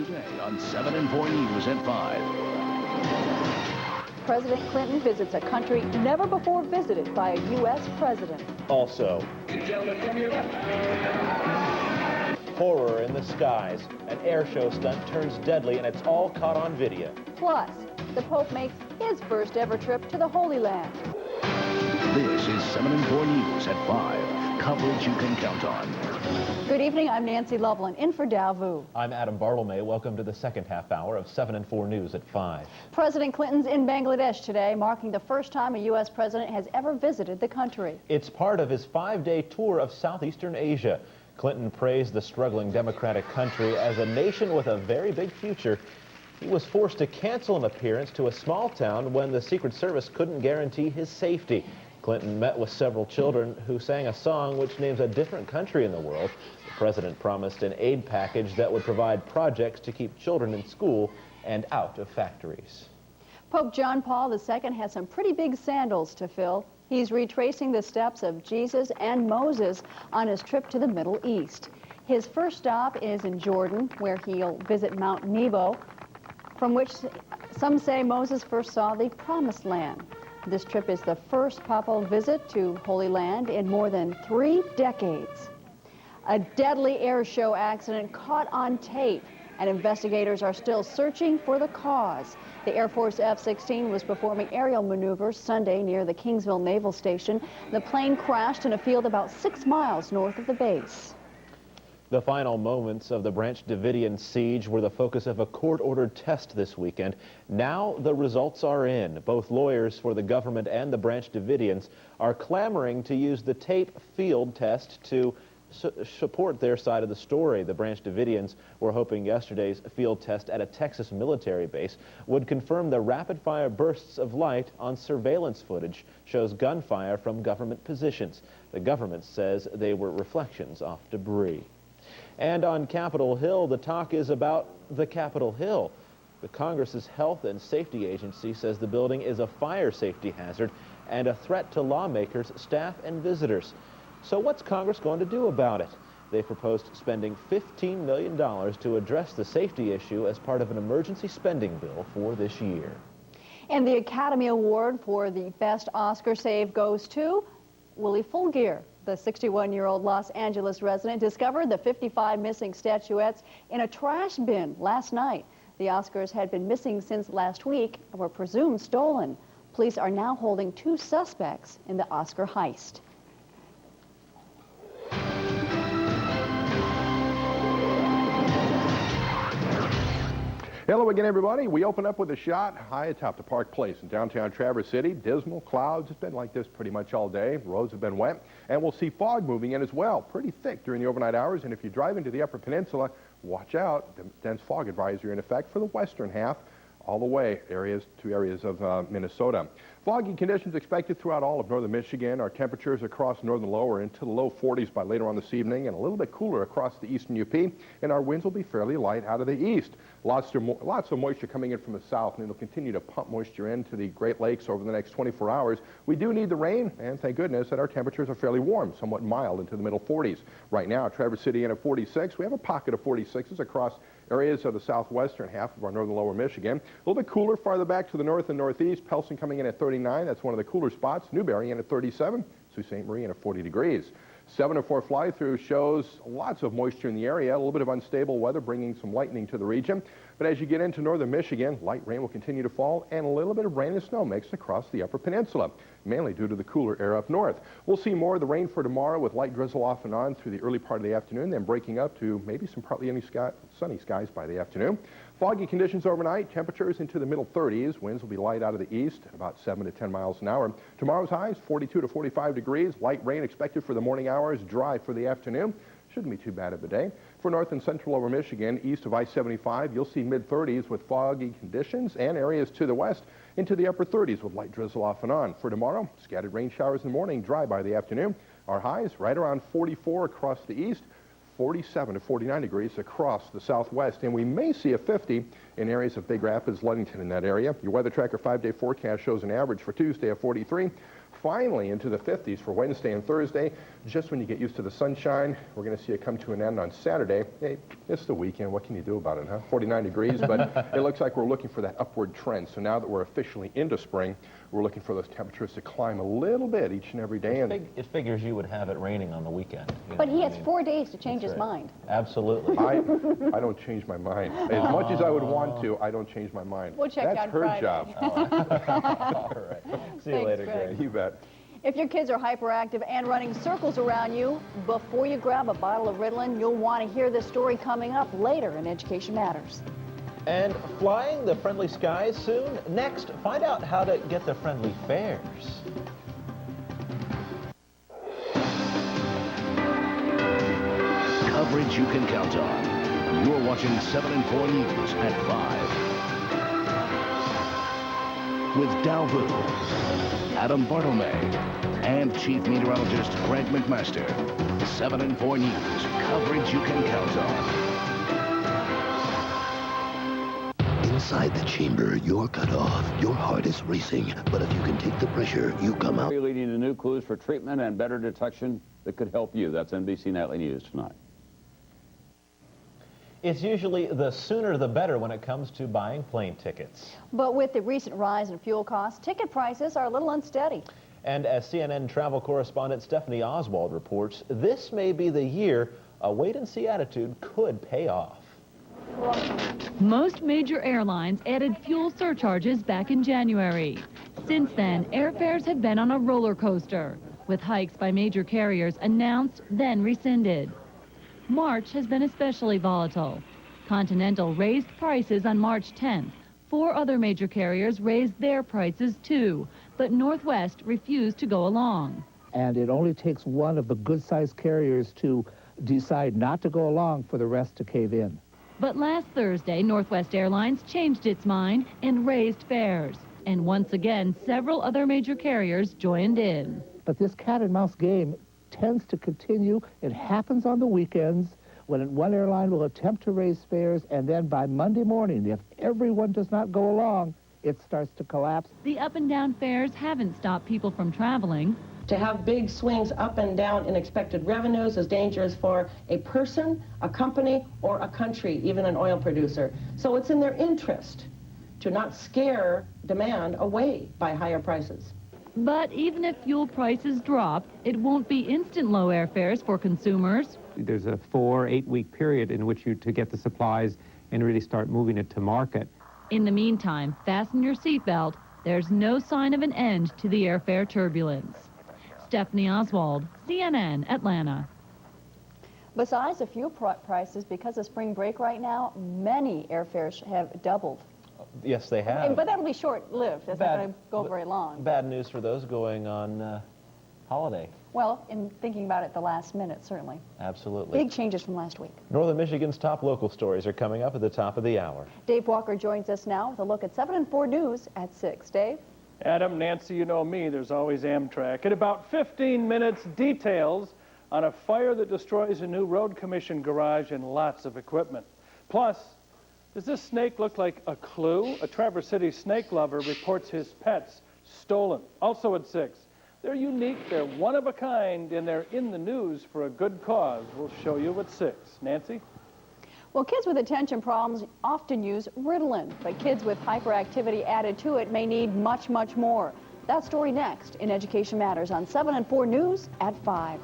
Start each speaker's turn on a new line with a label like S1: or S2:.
S1: today on 7 and 4 News at 5.
S2: President Clinton visits a country never before visited by a U.S. president.
S3: Also, horror in the skies. An air show stunt turns deadly, and it's all caught on video.
S2: Plus, the Pope makes his first ever trip to the Holy Land.
S1: This is 7 and 4 News at 5. Coverage you can count on.
S2: Good evening, I'm Nancy Loveland, in for Dalvu.
S3: I'm Adam Bartelmay. Welcome to the second half hour of 7 and 4 News at 5.
S2: President Clinton's in Bangladesh today, marking the first time a U.S. president has ever visited the country.
S3: It's part of his 5-day tour of Southeastern Asia. Clinton praised the struggling democratic country as a nation with a very big future. He was forced to cancel an appearance to a small town when the Secret Service couldn't guarantee his safety. Clinton met with several children who sang a song which names a different country in the world. The president promised an aid package that would provide projects to keep children in school and out of factories.
S2: Pope John Paul II has some pretty big sandals to fill. He's retracing the steps of Jesus and Moses on his trip to the Middle East. His first stop is in Jordan, where he'll visit Mount Nebo, from which some say Moses first saw the Promised Land. This trip is the first papal visit to Holy Land in more than 3 decades. A deadly air show accident caught on tape, and investigators are still searching for the cause. The Air Force F-16 was performing aerial maneuvers Sunday near the Kingsville Naval Station. The plane crashed in a field about 6 miles north of the base.
S3: The final moments of the Branch Davidian siege were the focus of a court-ordered test this weekend. Now the results are in. Both lawyers for the government and the Branch Davidians are clamoring to use the tape field test to support their side of the story. The Branch Davidians were hoping yesterday's field test at a Texas military base would confirm the rapid-fire bursts of light on surveillance footage shows gunfire from government positions. The government says they were reflections off debris. And on Capitol Hill, the talk is about the Capitol Hill. The Congress's Health and Safety Agency says the building is a fire safety hazard and a threat to lawmakers, staff, and visitors. So what's Congress going to do about it? They proposed spending $15 million to address the safety issue as part of an emergency spending bill for this year.
S2: And the Academy Award for the Best Oscar Save goes to Willie Fulgier. The 61-year-old Los Angeles resident discovered the 55 missing statuettes in a trash bin last night. The Oscars had been missing since last week and were presumed stolen. Police are now holding 2 suspects in the Oscar heist.
S4: Hello again, everybody. We open up with a shot high atop the Park Place in downtown Traverse City. Dismal clouds. It's been like this pretty much all day. Roads have been wet, and we'll see fog moving in as well. Pretty thick during the overnight hours, and if you drive into the Upper Peninsula, watch out. The dense fog advisory in effect for the western half all the way to areas of Minnesota. Foggy conditions expected throughout all of northern Michigan. Our temperatures across northern lower into the low 40s by later on this evening, and a little bit cooler across the eastern UP, and our winds will be fairly light out of the east. Lots of moisture coming in from the south, and it'll continue to pump moisture into the Great Lakes over the next 24 hours. We do need the rain, and thank goodness that our temperatures are fairly warm, somewhat mild into the middle 40s. Right now, Traverse City in at 46. We have a pocket of 46s across areas of the southwestern half of our northern lower Michigan. A little bit cooler farther back to the north and northeast. Pelson coming in at 39. That's one of the cooler spots. Newberry in at 37. Sault Ste. Marie in at 40 degrees. 704 fly-through shows lots of moisture in the area, a little bit of unstable weather bringing some lightning to the region. But as you get into northern Michigan, light rain will continue to fall, and a little bit of rain and snow mixed across the Upper Peninsula, mainly due to the cooler air up north. We'll see more of the rain for tomorrow with light drizzle off and on through the early part of the afternoon, then breaking up to maybe some partly sunny skies by the afternoon. Foggy conditions overnight, temperatures into the middle 30s. Winds will be light out of the east at about 7 to 10 miles an hour. Tomorrow's highs, 42 to 45 degrees. Light rain expected for the morning hours, dry for the afternoon. Shouldn't be too bad of a day. For north and central lower Michigan, east of I-75, you'll see mid-30s with foggy conditions, and areas to the west into the upper 30s with light drizzle off and on. For tomorrow, scattered rain showers in the morning, dry by the afternoon. Our highs right around 44 across the east, 47 to 49 degrees across the southwest, and we may see a 50 in areas of Big Rapids, Ludington in that area. Your Weather Tracker 5-day forecast shows an average for Tuesday of 43, finally into the 50s for Wednesday and Thursday. Just when you get used to the sunshine, we're going to see it come to an end on Saturday. Hey, it's the weekend. What can you do about it, huh? 49 degrees, but it looks like we're looking for that upward trend. So now that we're officially into spring, we're looking for those temperatures to climb a little bit each and every day.
S3: It figures you would have it raining on the weekend.
S2: But he has 4 days to change his mind.
S3: Absolutely.
S4: I don't change my mind. As much as I would want to, I don't change my mind.
S2: We'll check
S4: That's
S2: on
S4: her
S2: Friday.
S4: job.
S3: All right. See you
S2: Thanks,
S3: later,
S2: Greg.
S3: Greg.
S4: You bet.
S2: If your kids are hyperactive and running circles around you, before you grab a bottle of Ritalin, you'll want to hear this story coming up later in Education Matters.
S3: And flying the friendly skies soon? Next, find out how to get the friendly fares.
S1: Coverage you can count on. You're watching 7 and 4 News at 5. With Dow Boo, Adam Bartelmay, and Chief Meteorologist Greg MacMaster. 7 and 4 News. Coverage you can count on.
S5: Inside the chamber, you're cut off. Your heart is racing. But if you can take the pressure, you come out.
S6: Leading to new clues for treatment and better detection that could help you. That's NBC Nightly News tonight.
S3: It's usually the sooner the better when it comes to buying plane tickets.
S2: But with the recent rise in fuel costs, ticket prices are a little unsteady.
S3: And as CNN travel correspondent Stephanie Oswald reports, this may be the year a wait-and-see attitude could pay off.
S7: Most major airlines added fuel surcharges back in January. Since then, airfares have been on a roller coaster, with hikes by major carriers announced, then rescinded. March has been especially volatile. Continental raised prices on March 10th. 4 other major carriers raised their prices too, but Northwest refused to go along.
S8: And it only takes one of the good-sized carriers to decide not to go along for the rest to cave in.
S7: But last Thursday, Northwest Airlines changed its mind and raised fares. And once again, several other major carriers joined in.
S8: But this cat-and-mouse game tends to continue. It happens on the weekends when one airline will attempt to raise fares, and then by Monday morning, if everyone does not go along, it starts to collapse.
S7: The up and down fares haven't stopped people from traveling.
S9: To have big swings up and down in expected revenues is dangerous for a person, a company, or a country, even an oil producer. So it's in their interest to not scare demand away by higher prices.
S7: But even if fuel prices drop, it won't be instant low airfares for consumers.
S10: There's a 4-8 week period in which to get the supplies and really start moving it to market.
S7: In the meantime, fasten your seatbelt. There's no sign of an end to the airfare turbulence. Stephanie Oswald, CNN, Atlanta.
S2: Besides the fuel prices, because of spring break right now, many airfares have doubled.
S3: Yes, they have.
S2: But that'll be short-lived. That's not going to go very long.
S3: Bad news for those going on holiday.
S2: Well, in thinking about it the last minute, certainly.
S3: Absolutely.
S2: Big changes from last week.
S3: Northern Michigan's top local stories are coming up at the top of the hour.
S2: Dave Walker joins us now with a look at 7 and 4 News at 6. Dave?
S11: Adam, Nancy, you know me, there's always Amtrak. In about 15 minutes, details on a fire that destroys a new road commission garage and lots of equipment. Plus, does this snake look like a clue? A Traverse City snake lover reports his pets stolen. Also at 6, they're unique, they're one of a kind, and they're in the news for a good cause. We'll show you at 6. Nancy?
S2: Well, kids with attention problems often use Ritalin, but kids with hyperactivity added to it may need much, much more. That story next in Education Matters on 7 and 4 News at 5.